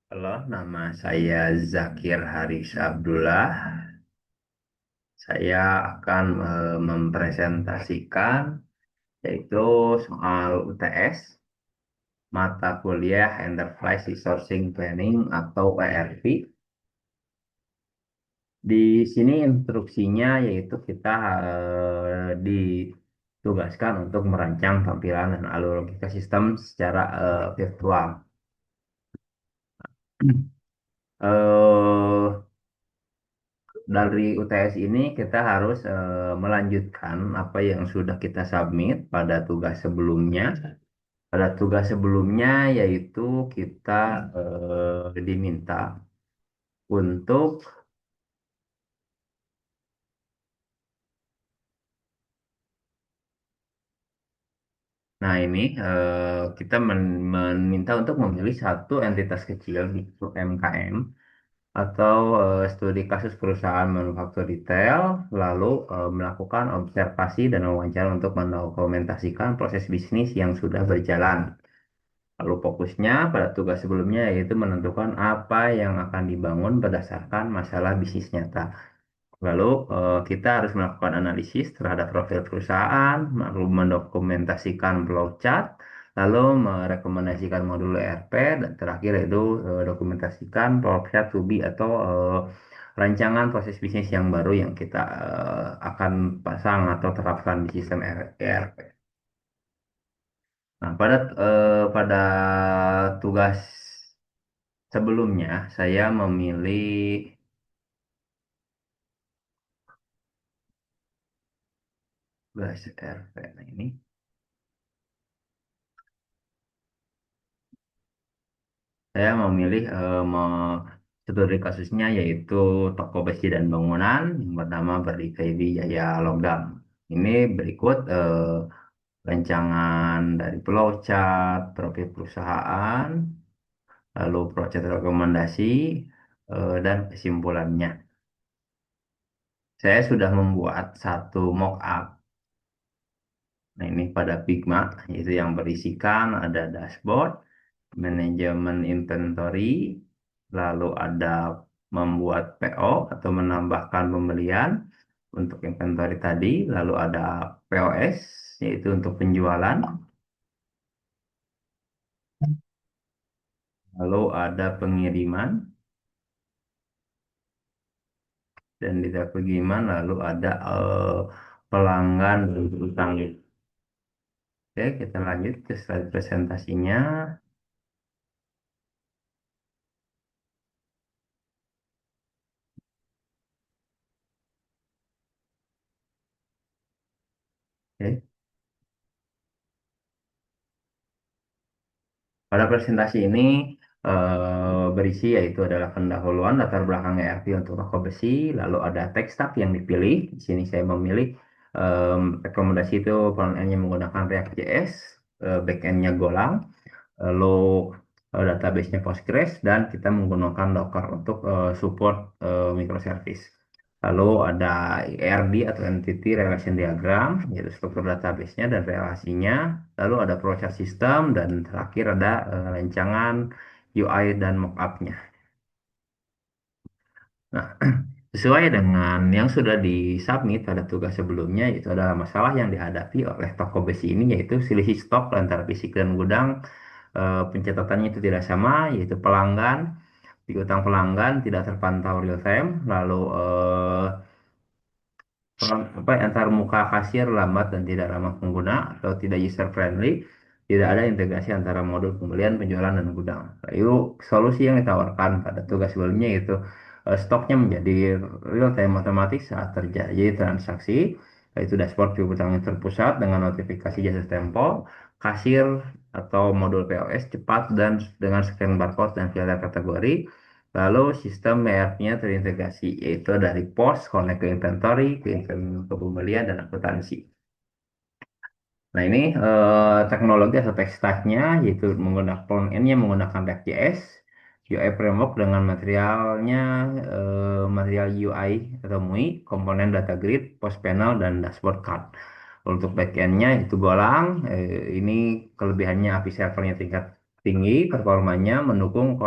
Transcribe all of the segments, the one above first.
Halo, nama saya Zakir Haris Abdullah. Saya akan mempresentasikan yaitu soal UTS, mata kuliah Enterprise Resourcing Planning atau ERP. Di sini instruksinya yaitu kita ditugaskan untuk merancang tampilan dan alur logika sistem secara virtual. Eh, dari UTS ini kita harus melanjutkan apa yang sudah kita submit pada tugas sebelumnya. Pada tugas sebelumnya yaitu kita diminta untuk, nah ini kita meminta untuk memilih satu entitas kecil di UMKM atau studi kasus perusahaan manufaktur retail, lalu melakukan observasi dan wawancara untuk mendokumentasikan proses bisnis yang sudah berjalan. Lalu fokusnya pada tugas sebelumnya yaitu menentukan apa yang akan dibangun berdasarkan masalah bisnis nyata. Lalu kita harus melakukan analisis terhadap profil perusahaan, lalu mendokumentasikan flowchart, lalu merekomendasikan modul ERP, dan terakhir yaitu dokumentasikan flowchart to be atau rancangan proses bisnis yang baru yang kita akan pasang atau terapkan di sistem ERP. Nah, pada tugas sebelumnya saya memilih tugas RP. Nah, ini saya memilih studi kasusnya yaitu toko besi dan bangunan yang pertama berdiri di Jaya Logam. Ini berikut rancangan dari flowchart, profil perusahaan, lalu proses rekomendasi dan kesimpulannya. Saya sudah membuat satu mock-up. Nah, ini pada Figma, itu yang berisikan ada dashboard, manajemen inventory, lalu ada membuat PO atau menambahkan pembelian untuk inventory tadi, lalu ada POS, yaitu untuk penjualan, lalu ada pengiriman, dan di dalam pengiriman lalu ada pelanggan dan utang. Oke, kita lanjut ke slide presentasinya. Oke. Pada presentasi ini berisi yaitu adalah pendahuluan latar belakang ERP untuk toko besi, lalu ada tech stack yang dipilih. Di sini saya memilih rekomendasi itu front end-nya menggunakan React.js, back-end-nya Golang, lalu database-nya Postgres, dan kita menggunakan Docker untuk support microservice. Lalu ada ERD atau Entity Relation Diagram, yaitu struktur database-nya dan relasinya. Lalu ada proses sistem, dan terakhir ada rancangan UI dan mockup-nya. Nah, sesuai dengan yang sudah disubmit pada tugas sebelumnya, itu adalah masalah yang dihadapi oleh toko besi ini, yaitu selisih stok antara fisik dan gudang. Pencatatannya itu tidak sama, yaitu pelanggan, piutang pelanggan tidak terpantau real time, lalu antar muka kasir lambat dan tidak ramah pengguna atau tidak user friendly, tidak ada integrasi antara modul pembelian, penjualan, dan gudang. Lalu solusi yang ditawarkan pada tugas sebelumnya itu stoknya menjadi real time otomatis saat terjadi transaksi, yaitu dashboard piutang yang terpusat dengan notifikasi jatuh tempo, kasir atau modul POS cepat dan dengan scan barcode dan filter kategori. Lalu sistem ERP-nya terintegrasi, yaitu dari POS, connect ke inventory, ke pembelian, dan akuntansi. Nah, ini teknologi atau tech stack-nya, yaitu menggunakan front-end-nya menggunakan React.js, UI framework dengan materialnya material UI atau MUI, komponen data grid, post panel, dan dashboard card. Untuk back-end-nya itu Golang, ini kelebihannya API servernya tingkat tinggi, performanya mendukung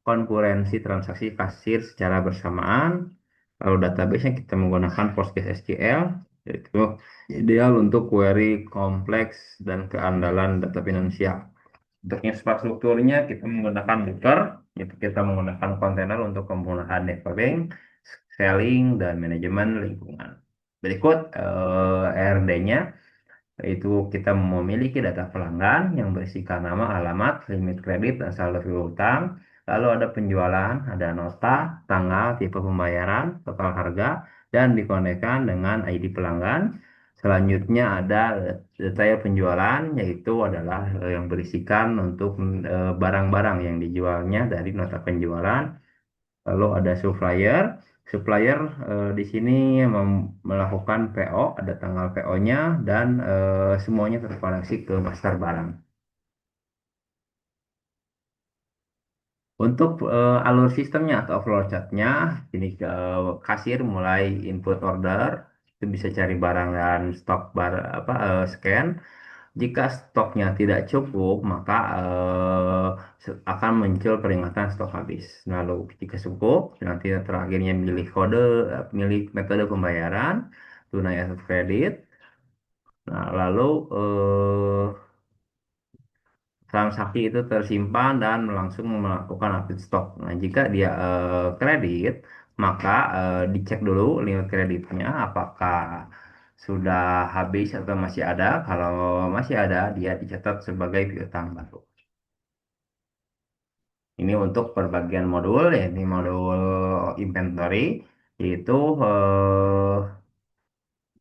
konkurensi transaksi kasir secara bersamaan. Lalu database-nya kita menggunakan PostgreSQL, yaitu ideal untuk query kompleks dan keandalan data finansial. Untuk infrastrukturnya kita menggunakan Docker, itu kita menggunakan kontainer untuk penggunaan debugging, scaling, dan manajemen lingkungan. Berikut ERD-nya, yaitu kita memiliki data pelanggan yang berisikan nama, alamat, limit kredit, dan saldo piutang. Lalu ada penjualan, ada nota, tanggal, tipe pembayaran, total harga, dan dikonekkan dengan ID pelanggan. Selanjutnya ada detail penjualan, yaitu adalah yang berisikan untuk barang-barang yang dijualnya dari nota penjualan. Lalu ada supplier. Supplier di sini melakukan PO, ada tanggal PO-nya dan semuanya terkoneksi ke master barang. Untuk alur sistemnya atau flowchartnya, ini kasir mulai input order, itu bisa cari barang dan stok scan. Jika stoknya tidak cukup, maka akan muncul peringatan stok habis. Lalu jika cukup, nanti terakhirnya milih metode pembayaran, tunai atau kredit. Nah, lalu transaksi itu tersimpan dan langsung melakukan update stok. Nah, jika dia kredit, maka dicek dulu limit kreditnya apakah sudah habis atau masih ada. Kalau masih ada, dia dicatat sebagai piutang baru. Ini untuk perbagian modul, ya, ini modul inventory, yaitu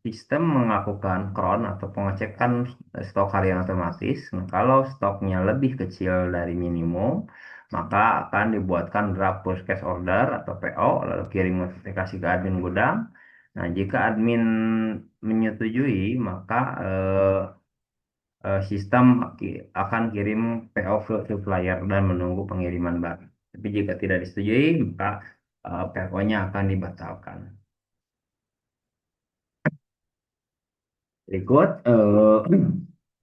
sistem melakukan cron atau pengecekan stok harian otomatis. Nah, kalau stoknya lebih kecil dari minimum, maka akan dibuatkan draft purchase order atau PO, lalu kirim notifikasi ke admin gudang. Nah, jika admin menyetujui, maka sistem akan kirim PO ke supplier dan menunggu pengiriman barang. Tapi jika tidak disetujui, maka PO-nya akan dibatalkan. Berikut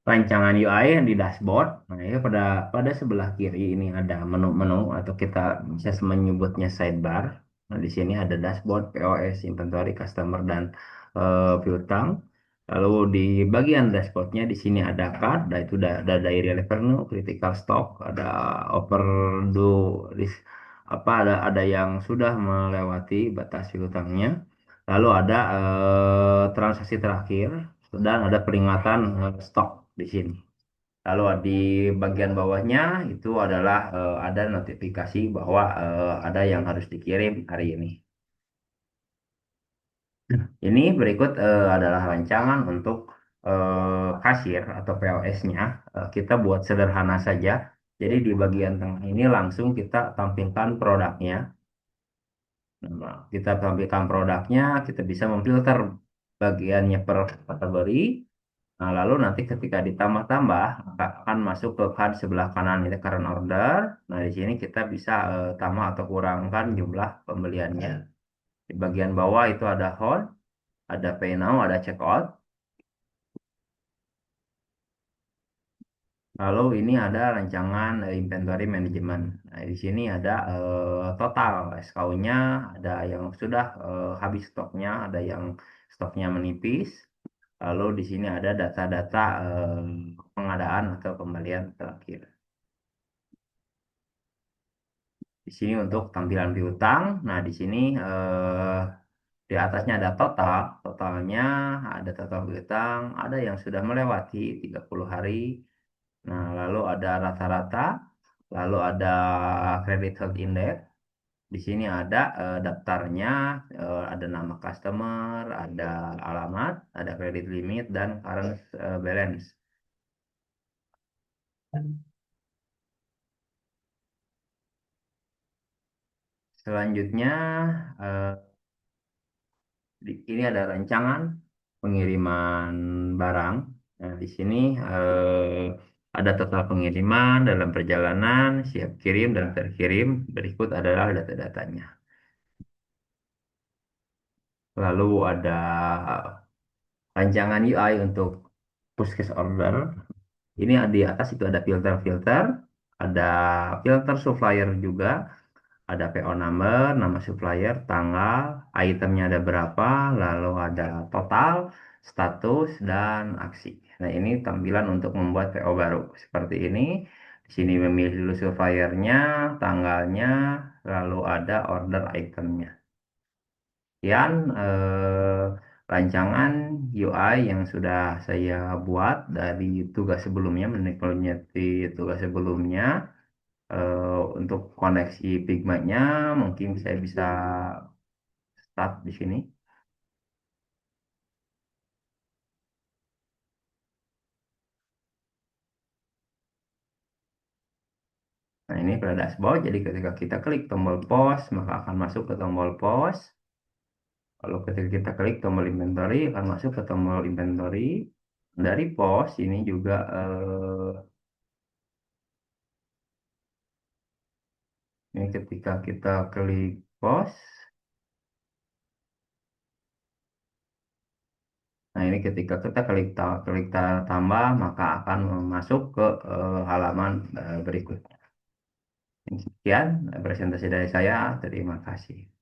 rancangan UI yang di dashboard. Nah, ya pada sebelah kiri ini ada menu-menu atau kita bisa menyebutnya sidebar. Nah, di sini ada dashboard, POS, inventory, customer, dan piutang. Lalu di bagian dashboardnya di sini ada card, nah itu ada daily revenue, critical stock, ada overdue risk, ada yang sudah melewati batas piutangnya. Lalu ada transaksi terakhir dan ada peringatan stok di sini. Lalu di bagian bawahnya itu adalah ada notifikasi bahwa ada yang harus dikirim hari ini. Ini berikut adalah rancangan untuk kasir atau POS-nya. Kita buat sederhana saja. Jadi di bagian tengah ini langsung kita tampilkan produknya. Nah, kita tampilkan produknya, kita bisa memfilter bagiannya per kategori. Nah, lalu nanti ketika ditambah-tambah, maka akan masuk ke card sebelah kanan ini current order. Nah, di sini kita bisa tambah atau kurangkan jumlah pembeliannya. Di bagian bawah itu ada hold, ada pay now, ada checkout. Lalu ini ada rancangan inventory management. Nah, di sini ada total SKU-nya, ada yang sudah habis stoknya, ada yang stoknya menipis. Lalu di sini ada data-data pengadaan atau pembelian terakhir. Di sini untuk tampilan piutang. Nah, di sini di atasnya ada total. Totalnya ada total piutang, ada yang sudah melewati 30 hari. Nah, lalu ada rata-rata, lalu ada credit health index. Di sini ada daftarnya, ada nama customer, ada alamat, ada credit limit, dan current balance. Selanjutnya, eh, ini ada rancangan pengiriman barang. Nah, di sini ada total pengiriman dalam perjalanan, siap kirim dan terkirim. Berikut adalah data-datanya. Lalu ada rancangan UI untuk push order. Ini di atas itu ada filter-filter, ada filter supplier juga. Ada PO number, nama supplier, tanggal, itemnya ada berapa, lalu ada total, status, dan aksi. Nah, ini tampilan untuk membuat PO baru. Seperti ini. Di sini memilih dulu suppliernya, tanggalnya, lalu ada order itemnya. Sekian rancangan UI yang sudah saya buat dari tugas sebelumnya, menindaklanjuti tugas sebelumnya. Untuk koneksi Figma-nya mungkin saya bisa start di sini. Nah, ini pada dashboard. Jadi ketika kita klik tombol pause, maka akan masuk ke tombol pause. Lalu ketika kita klik tombol inventory, akan masuk ke tombol inventory. Dari pause ini juga ini ketika kita klik pause. Nah, ini ketika kita tambah, maka akan masuk ke halaman berikutnya. Sekian presentasi dari saya. Terima kasih.